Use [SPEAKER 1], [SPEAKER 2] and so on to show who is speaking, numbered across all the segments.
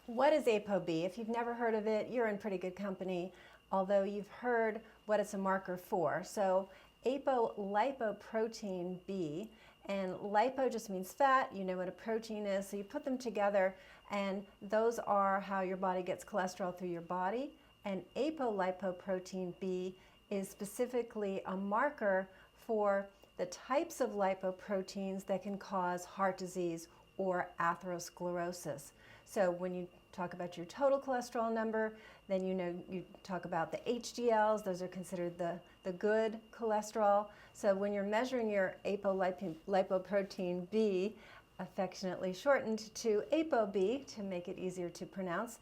[SPEAKER 1] What is ApoB? If you've never heard of it, you're in pretty good company, although you've heard what it's a marker for. So Apolipoprotein B, and lipo just means fat, you know what a protein is, so you put them together and those are how your body gets cholesterol through your body. And Apolipoprotein B is specifically a marker for the types of lipoproteins that can cause heart disease or atherosclerosis. So when you talk about your total cholesterol number, then you talk about the HDLs, those are considered the good cholesterol. So when you're measuring your apolipoprotein B, affectionately shortened to ApoB to make it easier to pronounce,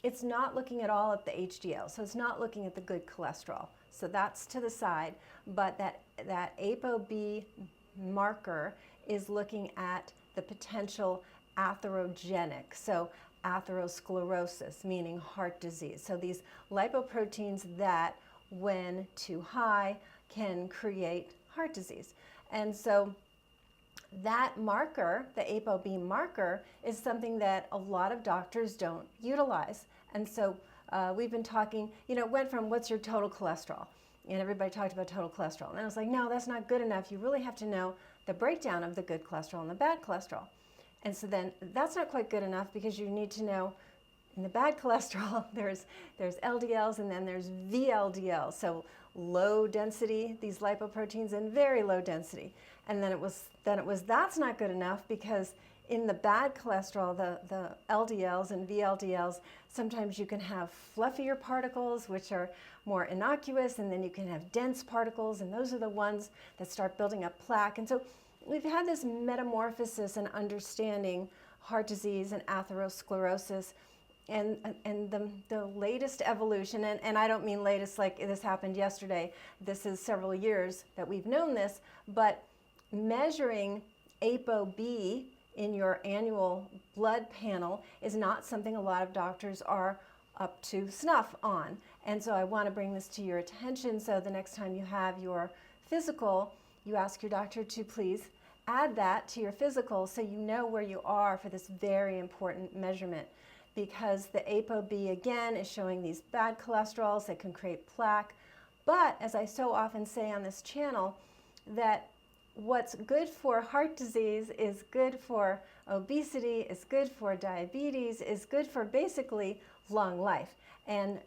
[SPEAKER 1] it's not looking at all at the HDL, so it's not looking at the good cholesterol. So that's to the side, but that ApoB marker is looking at the potential atherogenic, so atherosclerosis, meaning heart disease. So these lipoproteins that, when too high, can create heart disease. And so that marker, the ApoB marker, is something that a lot of doctors don't utilize. And so we've been talking, it went from what's your total cholesterol? And everybody talked about total cholesterol. And I was like, no, that's not good enough. You really have to know the breakdown of the good cholesterol and the bad cholesterol. And so then that's not quite good enough because you need to know in the bad cholesterol, there's LDLs and then there's VLDL. So low density, these lipoproteins, and very low density. And then it was that's not good enough because in the bad cholesterol, the LDLs and VLDLs, sometimes you can have fluffier particles, which are more innocuous, and then you can have dense particles, and those are the ones that start building up plaque. And so we've had this metamorphosis in understanding heart disease and atherosclerosis, and the latest evolution, and I don't mean latest like this happened yesterday, this is several years that we've known this, but measuring ApoB in your annual blood panel is not something a lot of doctors are up to snuff on. And so I want to bring this to your attention so the next time you have your physical, you ask your doctor to please add that to your physical so you know where you are for this very important measurement. Because the ApoB, again, is showing these bad cholesterols that can create plaque. But, as I so often say on this channel, that what's good for heart disease is good for obesity, is good for diabetes, is good for basically long life. And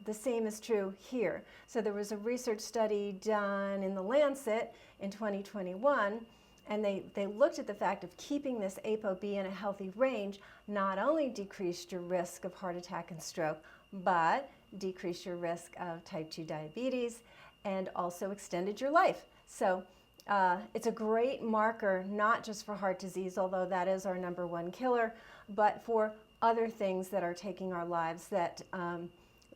[SPEAKER 1] the same is true here. So there was a research study done in the Lancet in 2021, and they looked at the fact of keeping this ApoB in a healthy range not only decreased your risk of heart attack and stroke, but decreased your risk of type 2 diabetes and also extended your life. So it's a great marker, not just for heart disease, although that is our #1 killer, but for other things that are taking our lives that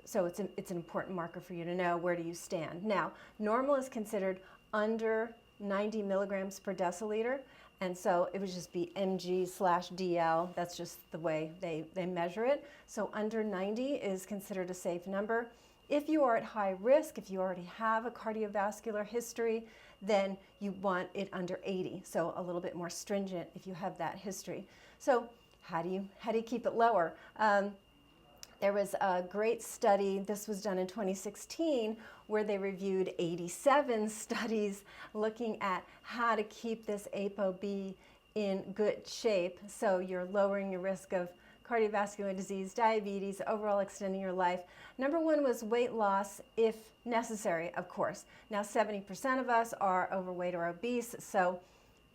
[SPEAKER 1] so it's an important marker for you to know where do you stand. Now, normal is considered under 90 milligrams per deciliter, and so it would just be mg/dl. That's just the way they measure it. So under 90 is considered a safe number. If you are at high risk, if you already have a cardiovascular history, then you want it under 80, so a little bit more stringent if you have that history. So how do you keep it lower? There was a great study, this was done in 2016, where they reviewed 87 studies looking at how to keep this ApoB in good shape so you're lowering your risk of cardiovascular disease, diabetes, overall extending your life. #1 was weight loss if necessary, of course. Now 70% of us are overweight or obese, so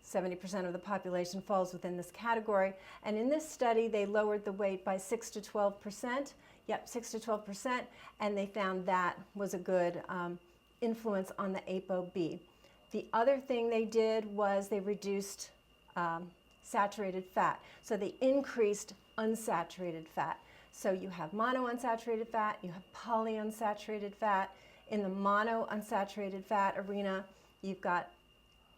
[SPEAKER 1] 70% of the population falls within this category. And in this study, they lowered the weight by 6 to 12%. Yep, 6 to 12%. And they found that was a good influence on the ApoB. The other thing they did was they reduced saturated fat. So they increased unsaturated fat. So you have monounsaturated fat, you have polyunsaturated fat. In the monounsaturated fat arena, you've got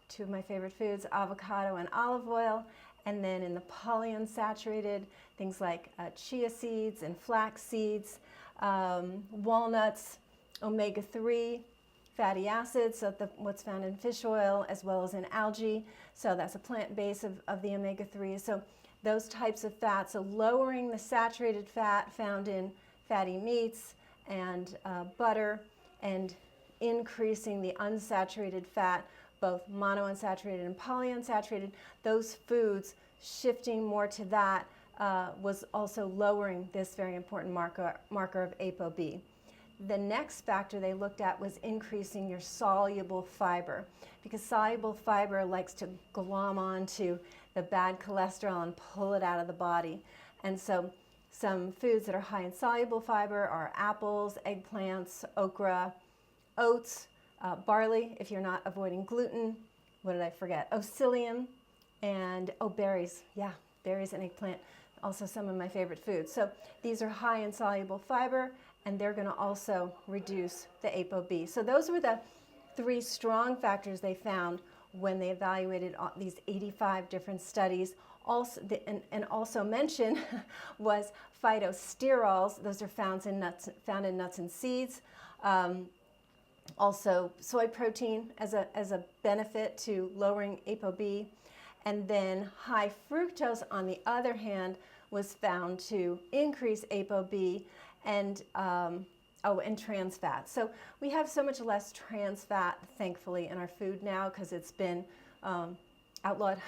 [SPEAKER 1] two of my favorite foods, avocado and olive oil. And then in the polyunsaturated, things like chia seeds and flax seeds, walnuts, omega-3 fatty acids, so what's found in fish oil as well as in algae. So that's a plant base of the omega-3. So those types of fats, so lowering the saturated fat found in fatty meats and butter, and increasing the unsaturated fat, both monounsaturated and polyunsaturated, those foods, shifting more to that was also lowering this very important marker of ApoB. The next factor they looked at was increasing your soluble fiber, because soluble fiber likes to glom onto the bad cholesterol and pull it out of the body. And so some foods that are high in soluble fiber are apples, eggplants, okra, oats, barley, if you're not avoiding gluten. What did I forget? Oh, psyllium, and berries. Yeah, berries and eggplant, also some of my favorite foods. So these are high in soluble fiber, and they're going to also reduce the ApoB. So those were the 3 strong factors they found when they evaluated these 85 different studies. Also, and also mentioned was phytosterols. Those are found in nuts and seeds. Also, soy protein as a benefit to lowering ApoB. And then high fructose, on the other hand, was found to increase ApoB, and and trans fat. So we have so much less trans fat, thankfully, in our food now, because it's been outlawed.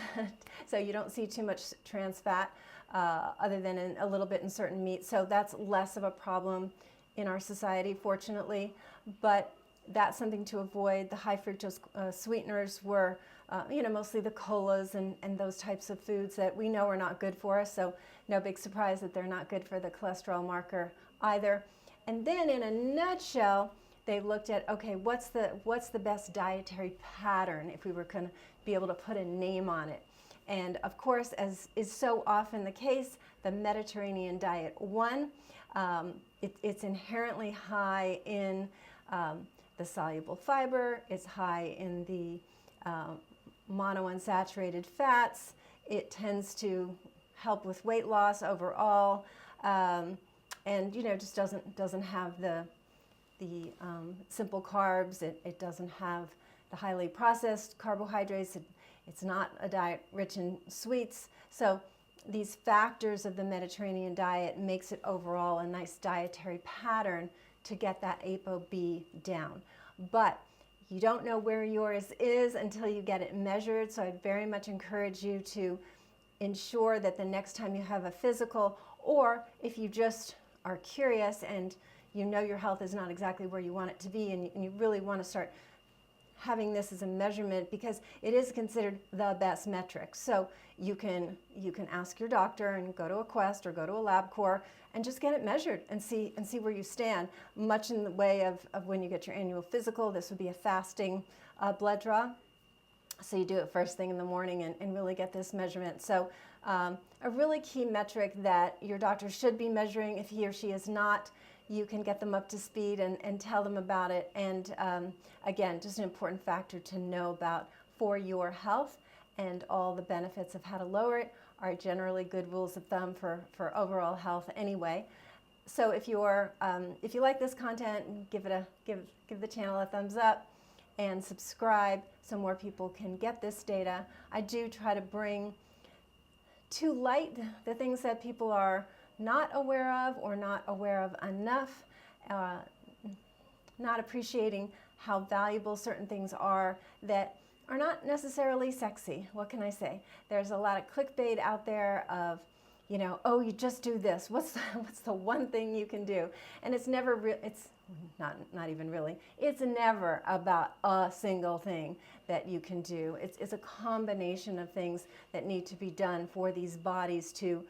[SPEAKER 1] So you don't see too much trans fat other than a little bit in certain meats. So that's less of a problem in our society, fortunately. But that's something to avoid. The high fructose sweeteners were mostly the colas and those types of foods that we know are not good for us. So no big surprise that they're not good for the cholesterol marker either. And then in a nutshell, they looked at, okay, what's the best dietary pattern if we were going to be able to put a name on it. And of course, as is so often the case, the Mediterranean diet won. It's inherently high in the soluble fiber. It's high in the monounsaturated fats. It tends to help with weight loss overall, and just doesn't have the simple carbs. It doesn't have the highly processed carbohydrates. It's not a diet rich in sweets. So these factors of the Mediterranean diet makes it overall a nice dietary pattern to get that ApoB down. But you don't know where yours is until you get it measured, so I'd very much encourage you to ensure that the next time you have a physical, or if you just are curious and you know your health is not exactly where you want it to be, and you really want to start having this as a measurement, because it is considered the best metric. So you can ask your doctor and go to a Quest or go to a LabCorp and just get it measured and see where you stand. Much in the way of when you get your annual physical. This would be a fasting blood draw. So you do it first thing in the morning and really get this measurement. So a really key metric that your doctor should be measuring. If he or she is not, you can get them up to speed and tell them about it. And again, just an important factor to know about for your health, and all the benefits of how to lower it are generally good rules of thumb for overall health anyway. So if you like this content, give the channel a thumbs up and subscribe so more people can get this data. I do try to bring to light the things that people are not aware of or not aware of enough, not appreciating how valuable certain things are that are not necessarily sexy. What can I say? There's a lot of clickbait out there of, oh, you just do this. What's the one thing you can do? And it's never it's not even really. It's never about a single thing that you can do. It's a combination of things that need to be done for these bodies to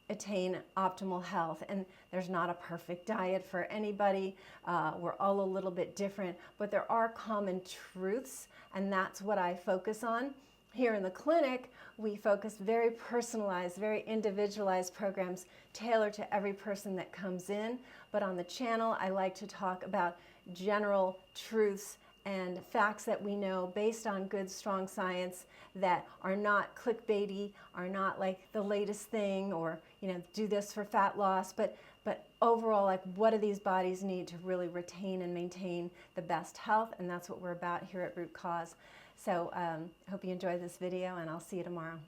[SPEAKER 1] attain optimal health. And there's not a perfect diet for anybody. We're all a little bit different, but there are common truths, and that's what I focus on. Here in the clinic, we focus very personalized, very individualized programs tailored to every person that comes in. But on the channel, I like to talk about general truths and facts that we know based on good, strong science that are not clickbaity, are not like the latest thing, or do this for fat loss, but overall, like, what do these bodies need to really retain and maintain the best health? And that's what we're about here at Root Cause. So I hope you enjoyed this video, and I'll see you tomorrow.